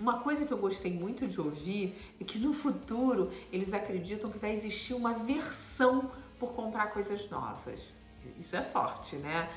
Uma coisa que eu gostei muito de ouvir é que no futuro eles acreditam que vai existir uma aversão por comprar coisas novas. Isso é forte, né?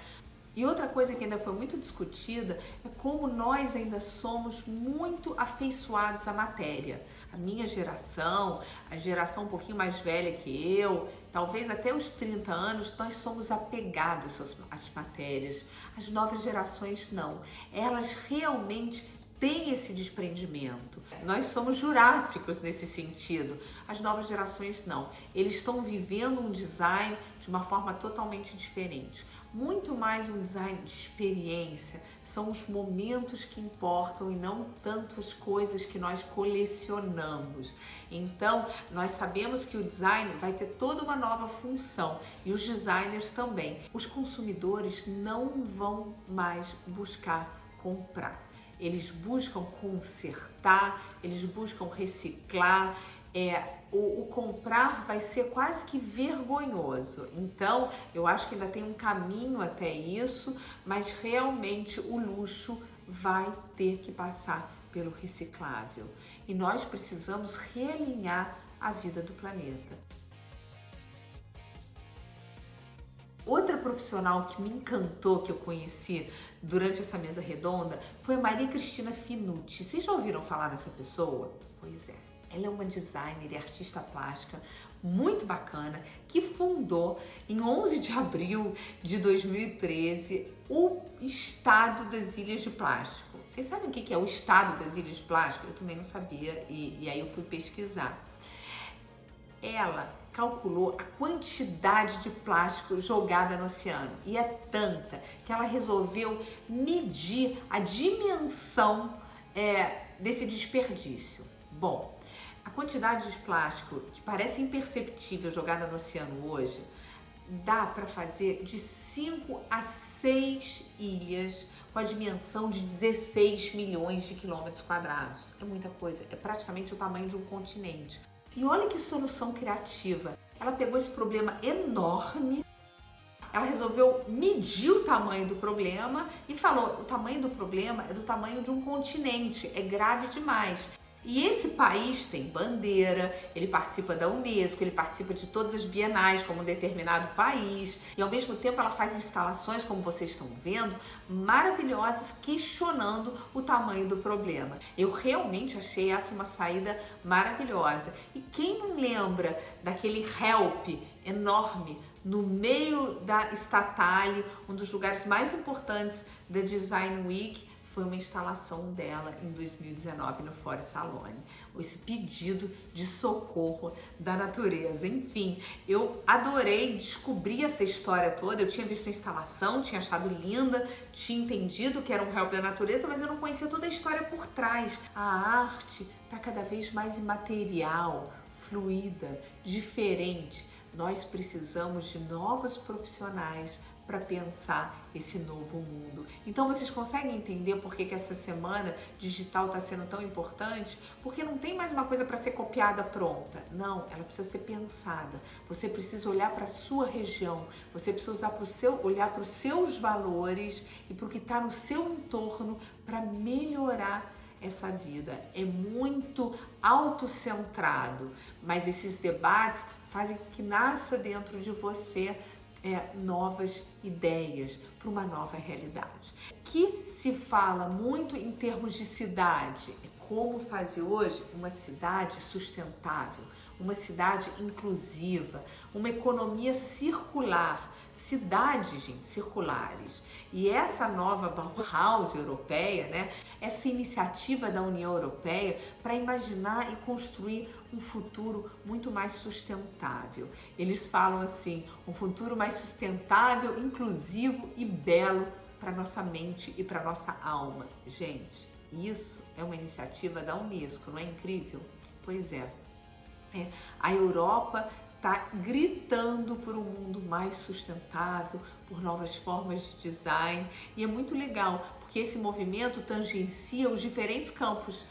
E outra coisa que ainda foi muito discutida é como nós ainda somos muito afeiçoados à matéria. A minha geração, a geração um pouquinho mais velha que eu, talvez até os 30 anos, nós somos apegados às matérias. As novas gerações não. Elas realmente têm esse desprendimento. Nós somos jurássicos nesse sentido. As novas gerações não. Eles estão vivendo um design de uma forma totalmente diferente. Muito mais um design de experiência. São os momentos que importam e não tanto as coisas que nós colecionamos. Então, nós sabemos que o design vai ter toda uma nova função e os designers também. Os consumidores não vão mais buscar comprar. Eles buscam consertar, eles buscam reciclar. O comprar vai ser quase que vergonhoso. Então, eu acho que ainda tem um caminho até isso, mas realmente o luxo vai ter que passar pelo reciclável. E nós precisamos realinhar a vida do planeta. Outra profissional que me encantou, que eu conheci durante essa mesa redonda, foi a Maria Cristina Finucci. Vocês já ouviram falar nessa pessoa? Pois é. Ela é uma designer e artista plástica muito bacana que fundou em 11 de abril de 2013 o Estado das Ilhas de Plástico. Vocês sabem o que é o Estado das Ilhas de Plástico? Eu também não sabia e aí eu fui pesquisar. Ela calculou a quantidade de plástico jogada no oceano e é tanta que ela resolveu medir a dimensão desse desperdício. Bom, a quantidade de plástico que parece imperceptível jogada no oceano hoje dá para fazer de 5 a 6 ilhas com a dimensão de 16 milhões de quilômetros quadrados. É muita coisa, é praticamente o tamanho de um continente. E olha que solução criativa. Ela pegou esse problema enorme, ela resolveu medir o tamanho do problema e falou: o tamanho do problema é do tamanho de um continente, é grave demais. E esse país tem bandeira, ele participa da Unesco, ele participa de todas as bienais como um determinado país e ao mesmo tempo ela faz instalações, como vocês estão vendo, maravilhosas, questionando o tamanho do problema. Eu realmente achei essa uma saída maravilhosa. E quem não lembra daquele help enorme no meio da Statale, um dos lugares mais importantes da Design Week? Foi uma instalação dela em 2019 no Fora Salone. Esse pedido de socorro da natureza. Enfim, eu adorei descobrir essa história toda. Eu tinha visto a instalação, tinha achado linda, tinha entendido que era um help da natureza, mas eu não conhecia toda a história por trás. A arte está cada vez mais imaterial, fluida, diferente. Nós precisamos de novos profissionais para pensar esse novo mundo. Então vocês conseguem entender por que essa semana digital está sendo tão importante? Porque não tem mais uma coisa para ser copiada pronta. Não, ela precisa ser pensada. Você precisa olhar para a sua região, você precisa olhar para os seus valores e para o que está no seu entorno para melhorar essa vida. É muito autocentrado, mas esses debates fazem que nasça dentro de você novas ideias para uma nova realidade. Que se fala muito em termos de cidade, é como fazer hoje uma cidade sustentável, uma cidade inclusiva, uma economia circular, cidades, gente, circulares. E essa nova Bauhaus europeia, né, essa iniciativa da União Europeia para imaginar e construir um futuro muito mais sustentável. Eles falam assim, um futuro mais sustentável, inclusivo e belo para nossa mente e para nossa alma. Gente, isso é uma iniciativa da Unesco, não é incrível? Pois é. A Europa está gritando por um mundo mais sustentável, por novas formas de design, e é muito legal, porque esse movimento tangencia os diferentes campos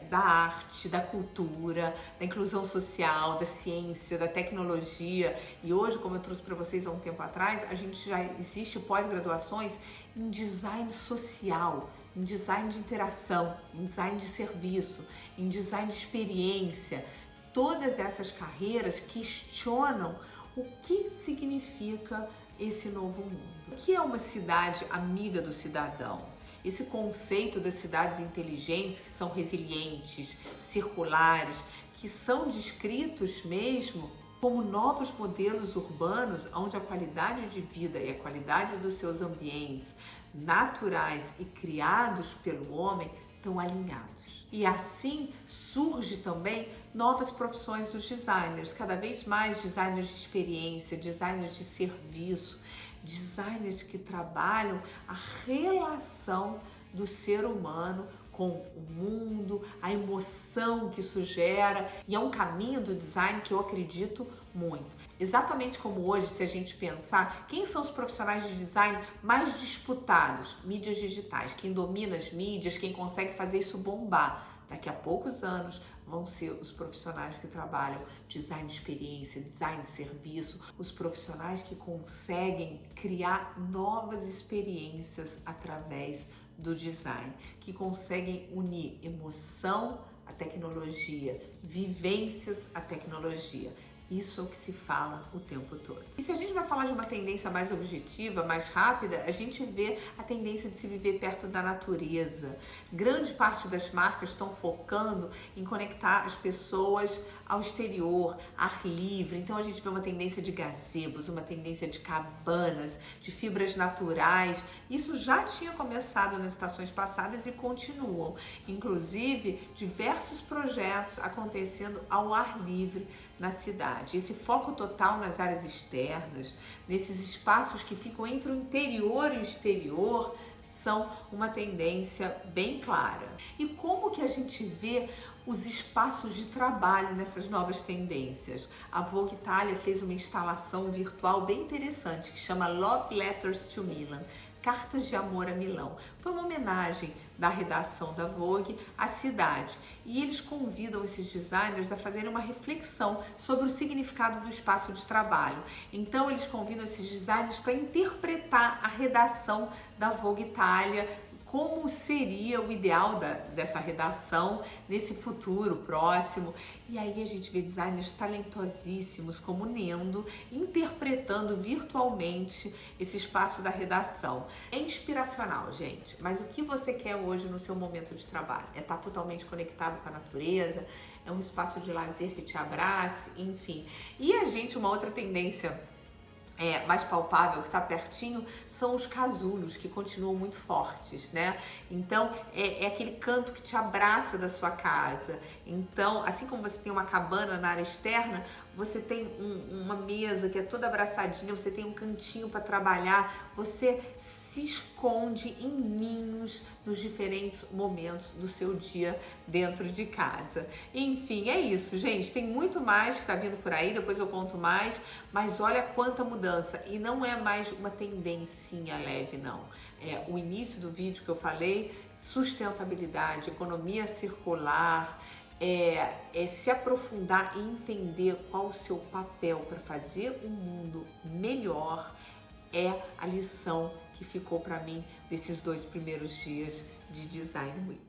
da arte, da cultura, da inclusão social, da ciência, da tecnologia. E hoje, como eu trouxe para vocês há um tempo atrás, a gente já existe pós-graduações em design social. em design de interação, em design de serviço, em design de experiência. Todas essas carreiras questionam o que significa esse novo mundo. O que é uma cidade amiga do cidadão? Esse conceito das cidades inteligentes, que são resilientes, circulares, que são descritos mesmo como novos modelos urbanos onde a qualidade de vida e a qualidade dos seus ambientes naturais e criados pelo homem estão alinhados. E assim surge também novas profissões dos designers, cada vez mais designers de experiência, designers de serviço, designers que trabalham a relação do ser humano com o mundo, a emoção que isso gera, e é um caminho do design que eu acredito muito. Exatamente como hoje, se a gente pensar, quem são os profissionais de design mais disputados? Mídias digitais, quem domina as mídias, quem consegue fazer isso bombar. Daqui a poucos anos vão ser os profissionais que trabalham design de experiência, design de serviço, os profissionais que conseguem criar novas experiências através do design, que conseguem unir emoção à tecnologia, vivências à tecnologia. Isso é o que se fala o tempo todo. E se a gente vai falar de uma tendência mais objetiva, mais rápida, a gente vê a tendência de se viver perto da natureza. Grande parte das marcas estão focando em conectar as pessoas ao exterior, ar livre. Então a gente vê uma tendência de gazebos, uma tendência de cabanas, de fibras naturais. Isso já tinha começado nas estações passadas e continuam. Inclusive, diversos projetos acontecendo ao ar livre na cidade. Esse foco total nas áreas externas, nesses espaços que ficam entre o interior e o exterior, são uma tendência bem clara. E como que a gente vê os espaços de trabalho nessas novas tendências? A Vogue Italia fez uma instalação virtual bem interessante que chama Love Letters to Milan, Cartas de Amor a Milão. Foi uma homenagem da redação da Vogue à cidade. E eles convidam esses designers a fazerem uma reflexão sobre o significado do espaço de trabalho. Então eles convidam esses designers para interpretar a redação da Vogue Italia, como seria o ideal dessa redação nesse futuro próximo. E aí a gente vê designers talentosíssimos como o Nendo interpretando virtualmente esse espaço da redação. É inspiracional, gente, mas o que você quer hoje no seu momento de trabalho? É estar totalmente conectado com a natureza, é um espaço de lazer que te abrace, enfim. E a gente, uma outra tendência mais palpável, que está pertinho, são os casulos, que continuam muito fortes, né? Então, é aquele canto que te abraça da sua casa. Então, assim como você tem uma cabana na área externa, você tem uma mesa que é toda abraçadinha, você tem um cantinho para trabalhar, você se esconde em ninhos nos diferentes momentos do seu dia dentro de casa. Enfim, é isso, gente. Tem muito mais que está vindo por aí, depois eu conto mais, mas olha quanta mudança. E não é mais uma tendencinha leve, não. É o início do vídeo que eu falei, sustentabilidade, economia circular, se aprofundar e entender qual o seu papel para fazer um mundo melhor, é a lição que ficou para mim desses 2 primeiros dias de Design Week.